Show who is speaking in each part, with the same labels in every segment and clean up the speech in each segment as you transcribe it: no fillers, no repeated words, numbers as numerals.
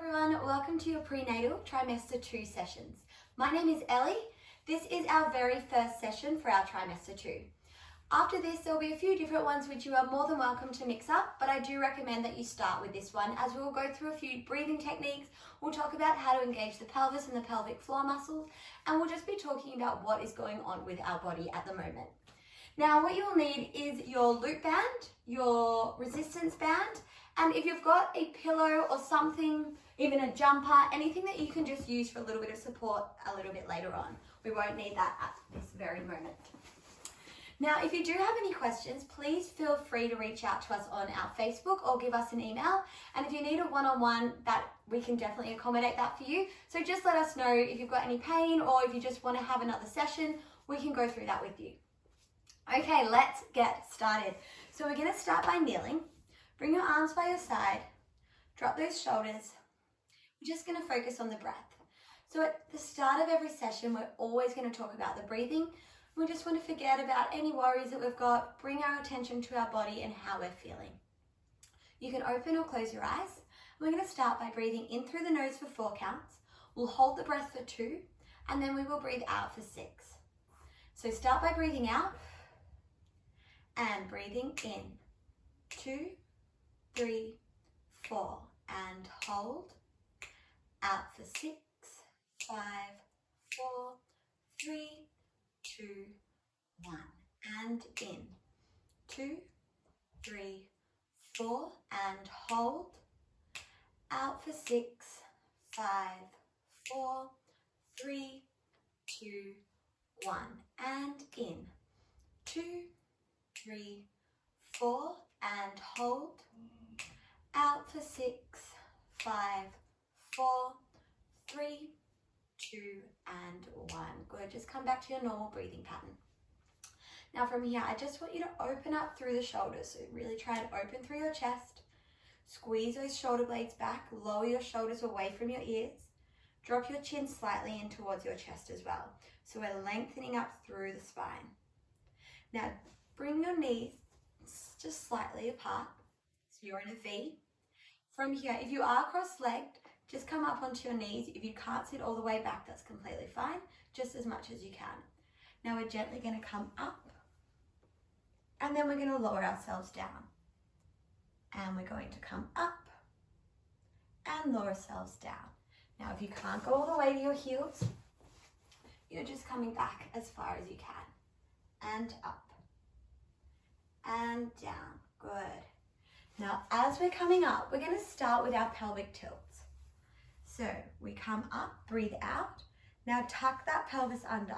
Speaker 1: Everyone, welcome to your prenatal trimester 2 sessions. My name is Ellie. This is our very first session for our trimester 2. After this, there will be a few different ones which you are more than welcome to mix up, but I do recommend that you start with this one as we will go through a few breathing techniques. We'll talk about how to engage the pelvis and the pelvic floor muscles, and we'll just be talking about what is going on with our body at the moment. Now, what you'll need is your loop band, your resistance band, and if you've got a pillow or something, even a jumper, anything that you can just use for a little bit of support a little bit later on. We won't need that at this very moment. Now, if you do have any questions, please feel free to reach out to us on our Facebook or give us an email. And if you need a one-on-one, that we can definitely accommodate that for you. So just let us know if you've got any pain or if you just want to have another session, we can go through that with you. Okay, let's get started. So we're going to start by kneeling. Bring your arms by your side, drop those shoulders. We're just going to focus on the breath. So at the start of every session, we're always going to talk about the breathing. We just want to forget about any worries that we've got, bring our attention to our body and how we're feeling. You can open or close your eyes. We're going to start by breathing in through the nose for 4 counts. We'll hold the breath for 2, and then we will breathe out for 6. So start by breathing out and breathing in. 2, 3, 4, and hold. Out for 6, 5, 4, 3, 2, 1, and in. 2, 3, 4, and hold. Out for 6, 5, 4, 3, 2, 1, and in. 2, 3, 4, and hold. Out for 6, 5, 4, 3, 2, and 1. Good. Just come back to your normal breathing pattern. Now from here, I just want you to open up through the shoulders. So really try and open through your chest. Squeeze those shoulder blades back. Lower your shoulders away from your ears. Drop your chin slightly in towards your chest as well. So we're lengthening up through the spine. Now bring your knees just slightly apart. So you're in a V. From here, if you are cross-legged, just come up onto your knees. If you can't sit all the way back, that's completely fine, just as much as you can. Now we're gently going to come up, and then we're going to lower ourselves down. And we're going to come up and lower ourselves down. Now if you can't go all the way to your heels, you're just coming back as far as you can. And up. And down. Good. Now, as we're coming up, we're going to start with our pelvic tilts. So we come up, breathe out. Now tuck that pelvis under.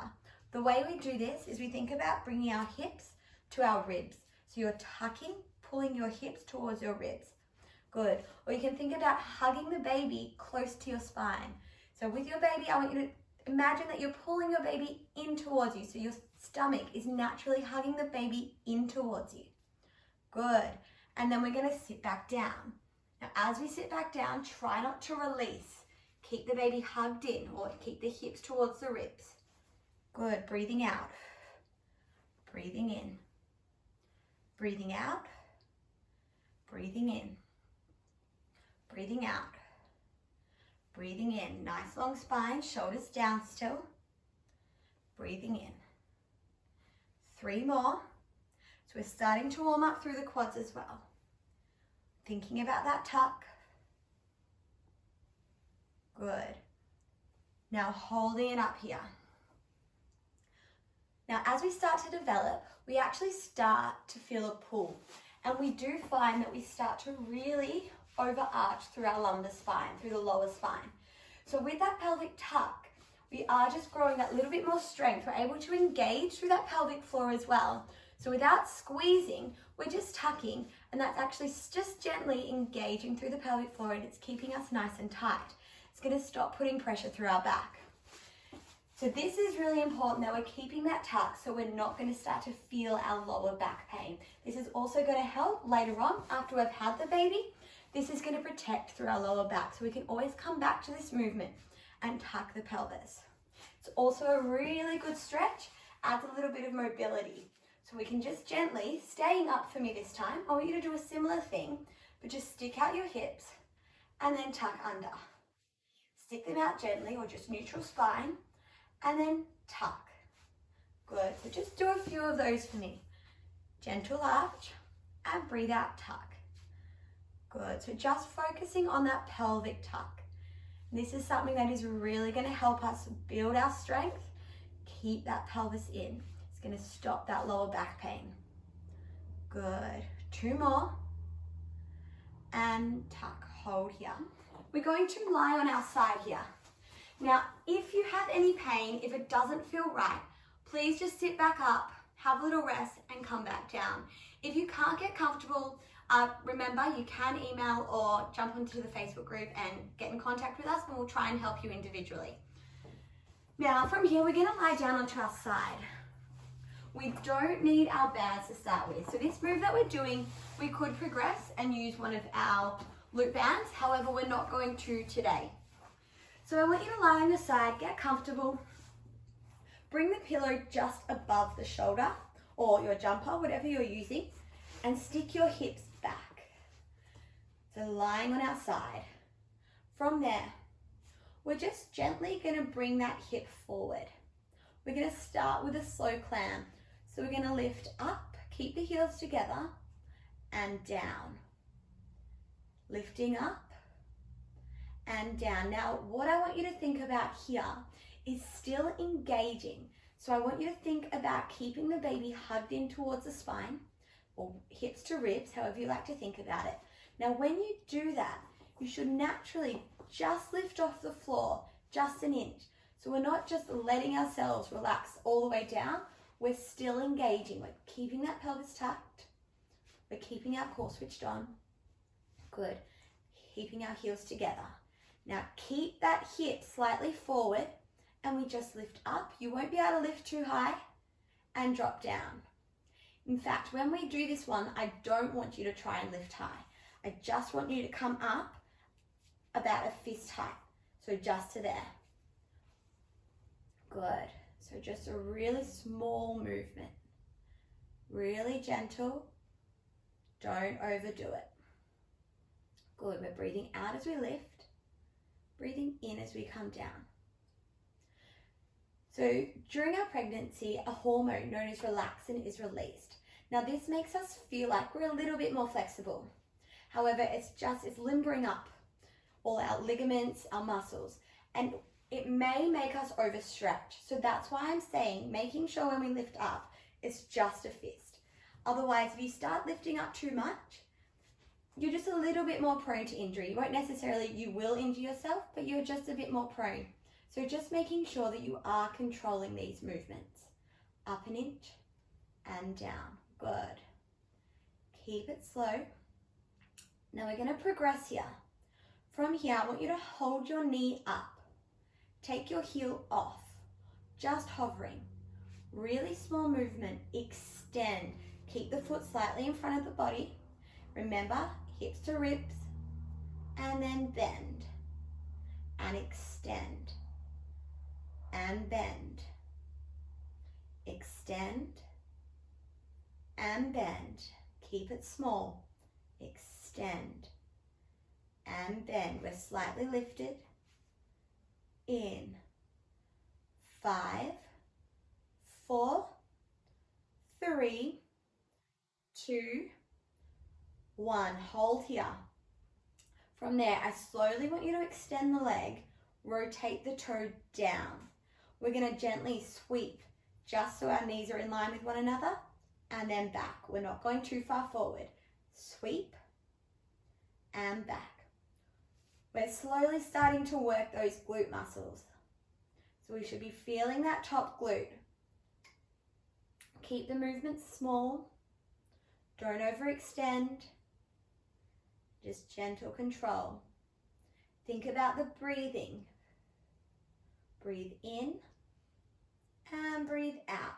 Speaker 1: The way we do this is we think about bringing our hips to our ribs. So you're tucking, pulling your hips towards your ribs. Good. Or you can think about hugging the baby close to your spine. So with your baby, I want you to imagine that you're pulling your baby in towards you. So your stomach is naturally hugging the baby in towards you. Good. And then we're going to sit back down. Now, as we sit back down, try not to release. Keep the baby hugged in or keep the hips towards the ribs. Good. Breathing out. Breathing in. Breathing out. Breathing in. Breathing out. Breathing in. Nice long spine, shoulders down still. Breathing in. 3 more. So we're starting to warm up through the quads as well. Thinking about that tuck. Good. Now holding it up here. Now as we start to develop, we actually start to feel a pull. And we do find that we start to really overarch through our lumbar spine, through the lower spine. So with that pelvic tuck, we are just growing that little bit more strength. We're able to engage through that pelvic floor as well. So without squeezing, we're just tucking, and that's actually just gently engaging through the pelvic floor, and it's keeping us nice and tight. It's going to stop putting pressure through our back. So this is really important that we're keeping that tuck so we're not going to start to feel our lower back pain. This is also going to help later on after we've had the baby. This is going to protect through our lower back, so we can always come back to this movement and tuck the pelvis. It's also a really good stretch, adds a little bit of mobility. So we can just gently, staying up for me this time, I want you to do a similar thing, but just stick out your hips and then tuck under. Stick them out gently or just neutral spine, and then tuck. Good, so just do a few of those for me. Gentle arch, and breathe out, tuck. Good, so just focusing on that pelvic tuck. This is something that is really going to help us build our strength, keep that pelvis in. It's going to stop that lower back pain. Good, 2 more, and tuck, hold here. We're going to lie on our side here. Now, if you have any pain, if it doesn't feel right, please just sit back up, have a little rest, and come back down. If you can't get comfortable, remember you can email or jump onto the Facebook group and get in contact with us, and we'll try and help you individually. Now, from here, we're gonna lie down onto our side. We don't need our bands to start with. So this move that we're doing, we could progress and use one of our loop bands. However, we're not going to today. So I want you to lie on your side, get comfortable. Bring the pillow just above the shoulder or your jumper, whatever you're using, and stick your hips back. So lying on our side. From there, we're just gently going to bring that hip forward. We're going to start with a slow climb. So we're going to lift up, keep the heels together, and down. Lifting up and down. Now, what I want you to think about here is still engaging. So I want you to think about keeping the baby hugged in towards the spine, or hips to ribs, however you like to think about it. Now, when you do that, you should naturally just lift off the floor just an inch. So we're not just letting ourselves relax all the way down, we're still engaging. We're keeping that pelvis tucked. We're keeping our core switched on. Good. Keeping our heels together. Now keep that hip slightly forward, and we just lift up. You won't be able to lift too high, and drop down. In fact, when we do this one, I don't want you to try and lift high. I just want you to come up about a fist height. So just to there. Good. So just a really small movement. Really gentle. Don't overdo it. Good. We're breathing out as we lift. Breathing in as we come down. So during our pregnancy, a hormone known as relaxin is released. Now this makes us feel like we're a little bit more flexible. However, it's limbering up all our ligaments, our muscles, and it may make us overstretch. So that's why I'm saying, making sure when we lift up, it's just a fist. Otherwise, if you start lifting up too much, you're just a little bit more prone to injury. You will injure yourself, but you're just a bit more prone. So just making sure that you are controlling these movements. Up an inch and down. Good. Keep it slow. Now we're going to progress here. From here, I want you to hold your knee up. Take your heel off. Just hovering. Really small movement. Extend. Keep the foot slightly in front of the body. Remember, hips to ribs. And then bend. And extend. And bend. Extend. And bend. Keep it small. Extend. And bend. We're slightly lifted. In. 5, 4, 3, 2, 1. Hold here. From there, I slowly want you to extend the leg, rotate the toe down. We're going to gently sweep just so our knees are in line with one another, and then back. We're not going too far forward. Sweep and back. We're slowly starting to work those glute muscles. So we should be feeling that top glute. Keep the movement small. Don't overextend. Just gentle control. Think about the breathing. Breathe in and breathe out.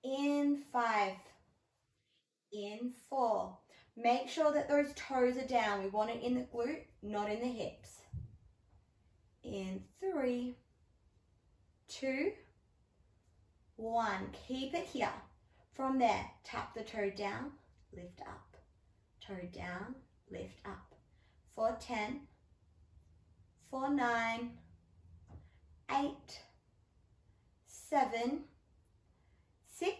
Speaker 1: In 5. In 4. Make sure that those toes are down. We want it in the glute, not in the hips. In 3, 2, 1. Keep it here. From there, tap the toe down, lift up. Toe down, lift up. for 10, for 9, 8, 7, 6,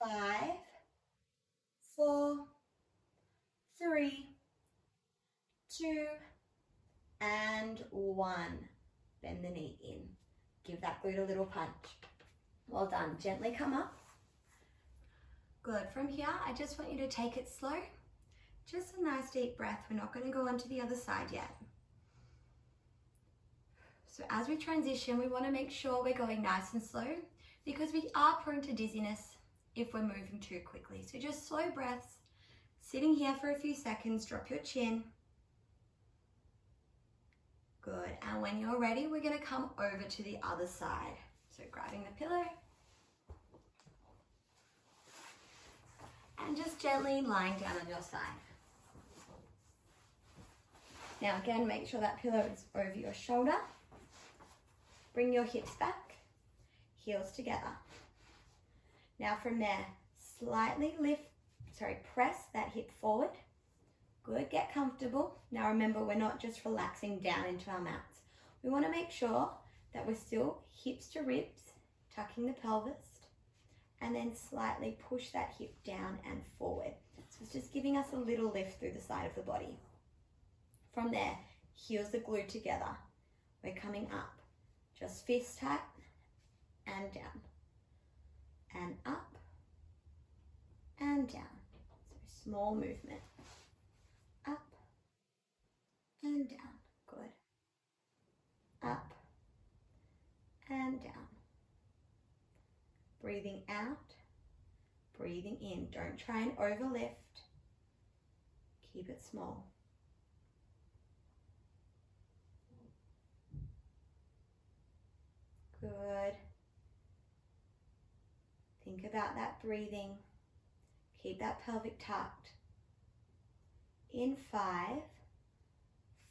Speaker 1: 5, 4, 3, 2, and 1. Bend the knee in. Give that glute a little punch. Well done. Gently come up. Good. From here, I just want you to take it slow. Just a nice deep breath. We're not going to go on to the other side yet. So as we transition, we want to make sure we're going nice and slow because we are prone to dizziness if we're moving too quickly. So just slow breaths. Sitting here for a few seconds, drop your chin. Good. And when you're ready, we're going to come over to the other side. So grabbing the pillow. And just gently lying down on your side. Now again, make sure that pillow is over your shoulder. Bring your hips back, heels together. Now from there, slightly press that hip forward. Good, get comfortable. Now remember, we're not just relaxing down into our mats. We want to make sure that we're still hips to ribs, tucking the pelvis, and then slightly push that hip down and forward. So it's just giving us a little lift through the side of the body. From there, heels are glued together. We're coming up. Just fist tight and down. And up and down. So small movement. Up and down. Good. Up and down. Breathing out, breathing in. Don't try and overlift. Keep it small. Good. Think about that breathing. Keep that pelvic tucked. In 5,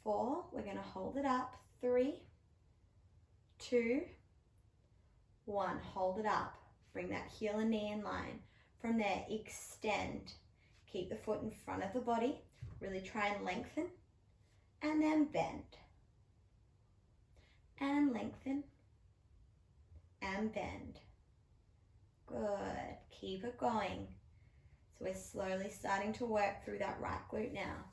Speaker 1: 4, we're going to hold it up. 3, 2, 1. Hold it up. Bring that heel and knee in line. From there, extend. Keep the foot in front of the body. Really try and lengthen. And then bend. And lengthen. And bend. Good. Keep it going. So we're slowly starting to work through that right glute now.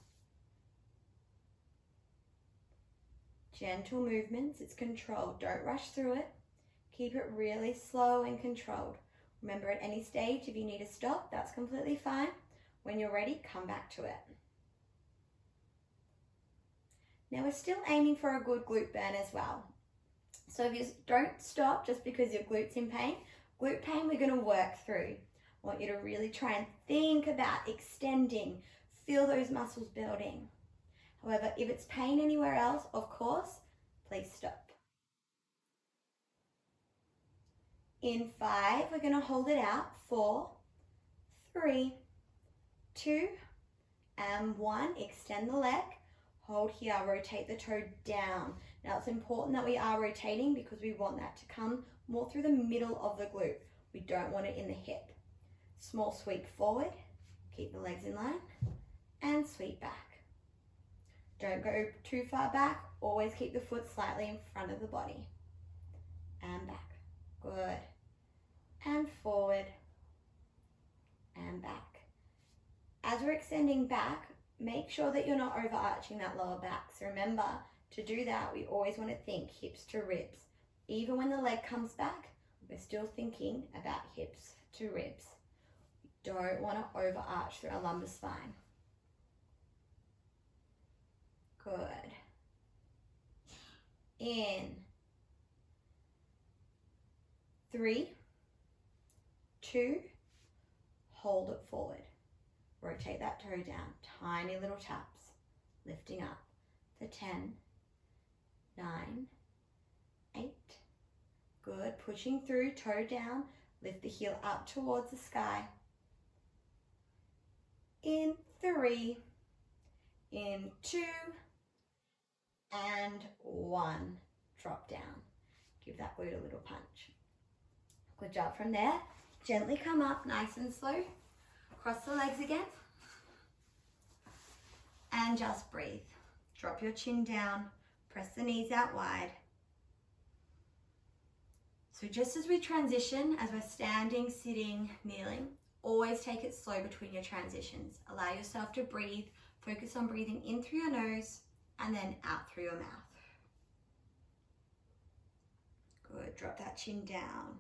Speaker 1: Gentle movements. It's controlled. Don't rush through it. Keep it really slow and controlled. Remember, at any stage, if you need to stop, that's completely fine. When you're ready, come back to it. Now we're still aiming for a good glute burn as well. So if you don't stop just because your glute's in pain, glute pain we're going to work through. I want you to really try and think about extending, feel those muscles building. However, if it's pain anywhere else, of course, please stop. In 5, we're going to hold it out. 4, 3, 2, and 1. Extend the leg. Hold here, rotate the toe down. Now it's important that we are rotating because we want that to come more through the middle of the glute. We don't want it in the hip. Small sweep forward, keep the legs in line, and sweep back. Don't go too far back, always keep the foot slightly in front of the body. And back, good. And forward, and back. As we're extending back, make sure that you're not overarching that lower back. So remember, to do that, we always want to think hips to ribs. Even when the leg comes back, we're still thinking about hips to ribs. We don't want to overarch through our lumbar spine. Good. In 3, 2, hold it forward. Rotate that toe down, tiny little taps, lifting up for 10, 9, 8, good, pushing through, toe down, lift the heel up towards the sky. In 3, in 2, and 1, drop down. Give that glute a little punch. Good job. From there, gently come up, nice and slow. Cross the legs again. and just breathe. Drop your chin down, press the knees out wide. So just as we transition, as we're standing, sitting, kneeling, always take it slow between your transitions. Allow yourself to breathe. Focus on breathing in through your nose and then out through your mouth. Good, drop that chin down.